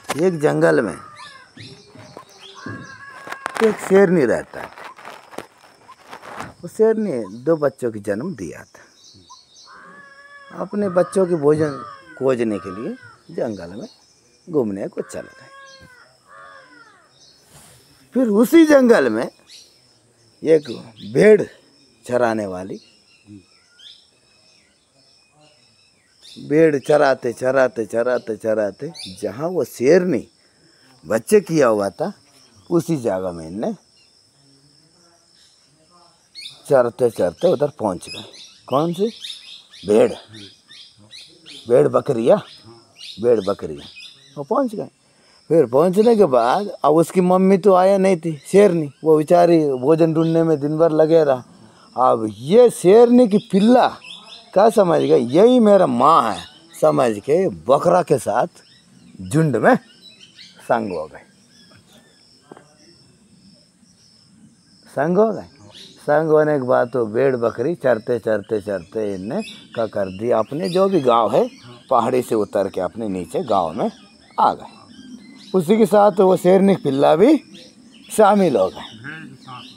एक जंगल में एक शेरनी रहता है। उस शेरनी दो बच्चों की जन्म दिया था। अपने बच्चों के भोजन खोजने के लिए जंगल में घूमने को चल गए। फिर उसी जंगल में एक भेड़ चराने वाली भेड़ चराते चराते चराते चराते जहाँ वो शेरनी बच्चे किया हुआ था उसी जगह में इनने चरते चरते उधर पहुंच गए। कौन सी भेड़ भेड़ बकरियाँ वो पहुंच गए। फिर पहुंचने के बाद अब उसकी मम्मी तो आया नहीं थी, शेरनी वो बेचारी भोजन ढूंढने में दिन भर लगे रहा। अब ये शेरनी की पिल्ला क्या समझ गए, यही मेरा माँ है समझ के बकरा के साथ झुंड में संग हो गए। संग होने के बाद तो भेड़ बकरी चरते चरते चरते इनने क्या कर दिया, अपने जो भी गांव है पहाड़ी से उतर के अपने नीचे गांव में आ गए। उसी के साथ वो शेरनी पिल्ला भी शामिल हो गए,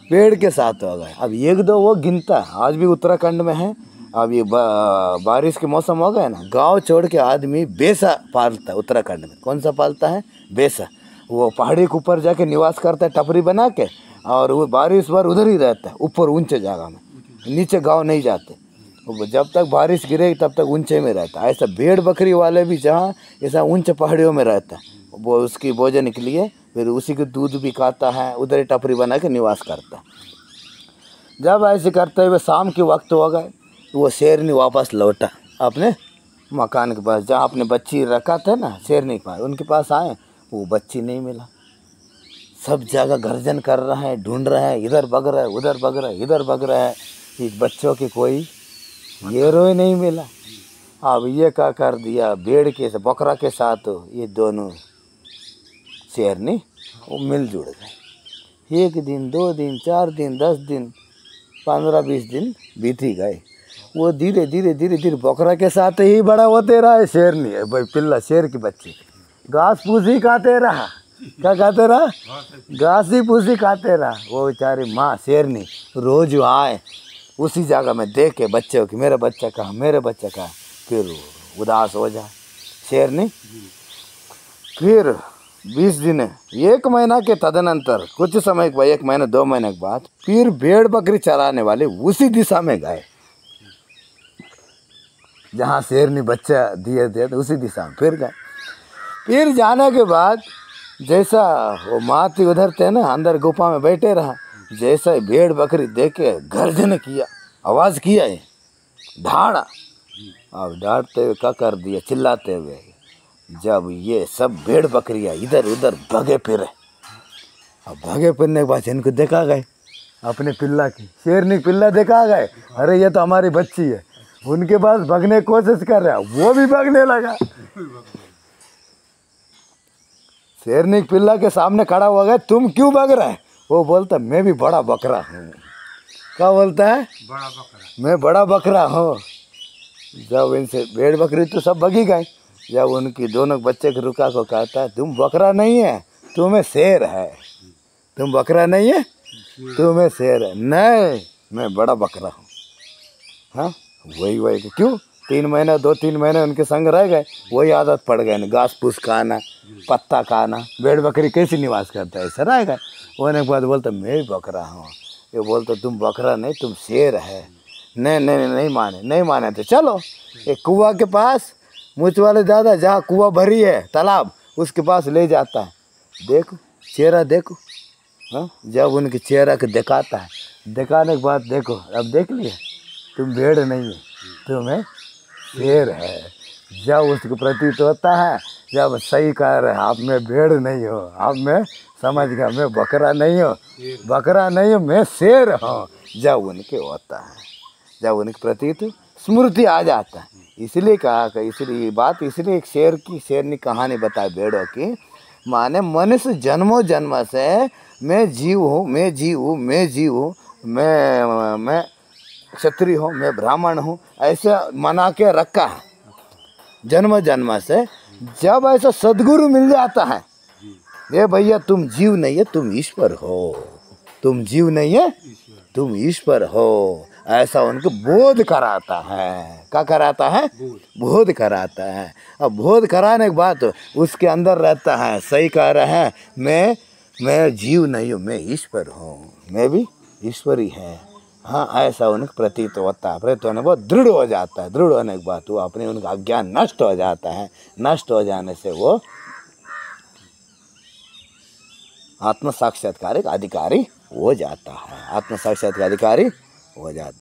पेड़ के साथ हो गए। अब एक दो वो गिनता है, आज भी उत्तराखंड में है। अब ये बारिश के मौसम हो गया ना, गांव छोड़ के आदमी बेसा पालता है। उत्तराखंड में कौन सा पालता है? बेसा। वो पहाड़ी के ऊपर जाके निवास करता है टपरी बना के, और वो बारिश भर उधर ही रहता है ऊपर ऊंचे जगह में, नीचे गांव नहीं जाते। वो जब तक बारिश गिरेगी तब तक ऊंचे में रहता है। ऐसा भेड़ बकरी वाले भी जहाँ ऐसा ऊंचे पहाड़ियों में रहता है, वो उसकी भोजन के लिए फिर उसी के दूध भी खाता है, उधर ही टपरी बना के निवास करता है। जब ऐसे करते हुए शाम के वक्त हो गए, वो शेरनी वापस लौटा अपने मकान के पास, जहाँ अपने बच्ची रखा था ना शेरनी के पास, उनके पास आए, वो बच्ची नहीं मिला। सब जगह गर्जन कर रहा है, ढूंढ रहा है, इधर भग रहा है, उधर भग रहा है, इधर भग रहा है, इस बच्चों की कोई ये रोए नहीं मिला। अब ये क्या कर दिया, भेड़ के बकरा के साथ ये दोनों शेरनी वो मिलजुल गए। 1 दिन 2 दिन 4 दिन 10 दिन 15-20 दिन बीती गए। वो धीरे धीरे धीरे धीरे बकरा के साथ ही बड़ा होते रहा है। शेरनी है भाई पिल्ला, शेर की बच्ची घास फूस ही खाते रहा। क्या खाते रहा? घास ही फूस ही खाते रहा। वो बेचारी माँ शेरनी रोज आए उसी जगह में देखे बच्चों की, मेरा बच्चा कहाँ, मेरे बच्चा कहाँ, फिर उदास हो जाए शेरनी। फिर 20 दिन 1 महीना के तदनंतर कुछ समय के बाद, 1 महीना 2 महीने के बाद, फिर भेड़ बकरी चराने वाले उसी दिशा में गए जहाँ शेरनी बच्चा दिए थे, उसी दिशा में फिर गए। फिर जाने के बाद जैसा वो माती उधर थे ना, अंदर गुफा में बैठे रहा, जैसा भेड़ बकरी देखे गर्जन किया, आवाज़ किया है ढाड़ा। अब डांटते हुए क्या कर दिया, चिल्लाते हुए। जब ये सब भेड़ बकरियाँ इधर उधर भगे फिरे, अब भगे फिरने के बाद इनको देखा गए, अपने पिल्ला की शेरनी पिल्ला देखा गए, अरे ये तो हमारी बच्ची है। उनके पास भगने की कोशिश कर रहा है, वो भी भगने लगा। शेरनी पिल्ला के सामने खड़ा हो गया, तुम क्यों भग रहा है? वो बोलता मैं भी बड़ा बकरा हूँ। क्या बोलता है? बड़ा बकरा, मैं बड़ा बकरा हूँ। जब इनसे भेड़ बकरी तो सब भगी गए, जब उनकी दोनों बच्चे के रुका को कहता है तुम बकरा नहीं है, तुम्हें शेर है। तुम बकरा नहीं है, तुम्हें शेर है। नहीं, मैं बड़ा बकरा हूँ। हाँ वही क्यों 3 महीने 2-3 महीने उनके संग रह गए, वही आदत पड़ गए, घास फूस खाना, पत्ता खाना। भेड़ बकरी कैसे निवास करता है, ऐसा रह गए। होने के बाद बोलता मैं बकरा हूँ। ये बोलता तुम बकरा नहीं, तुम शेर है। नहीं माने तो चलो एक कुआं के पास, मुझ वाले दादा जहाँ कुआं भरी है तालाब, उसके पास ले जाता है। देखो चेहरा देखो। हाँ जब उनके चेहरा को दिखाता है, दिखाने के बाद देखो, अब देख लिया तुम भेड़ नहीं है, तुम्हें शेर है। जब उसको प्रतीत होता है, जब सही कह रहे आप में भेड़ नहीं हो, अब मैं समझ गया मैं बकरा नहीं हूँ, मैं शेर हूँ। जब उनके होता है, जब उनके प्रतीत स्मृति आ जाता है। इसलिए कहा कि इसलिए एक शेरनी कहानी बताए भेड़ों की, माने मनुष्य जन्मों जन्म से मैं जीव हूँ, मैं क्षत्रिय हूँ, मैं ब्राह्मण हूँ, ऐसे मना के रखा है जन्म से जब ऐसा सद्गुरु मिल जाता है, ये भैया तुम जीव नहीं है, तुम ईश्वर हो, तुम जीव नहीं है, तुम ईश्वर हो, ऐसा उनको बोध कराता है। क्या कराता है? बोध कराता है। अब बोध कराने के बाद उसके अंदर रहता है, सही कह रहे हैं, मैं जीव नहीं हूँ, मैं ईश्वर हूँ, मैं भी ईश्वर ही है। हाँ, ऐसा उनको प्रतीत होता है। प्रतीत होने के बाद दृढ़ हो जाता है। दृढ़ होने के बाद वो अपने उनका अज्ञान नष्ट हो जाता है। नष्ट हो जाने से वो आत्म साक्षात्कार अधिकारी हो जाता है। आत्म साक्षात्कार अधिकारी हो जाता है।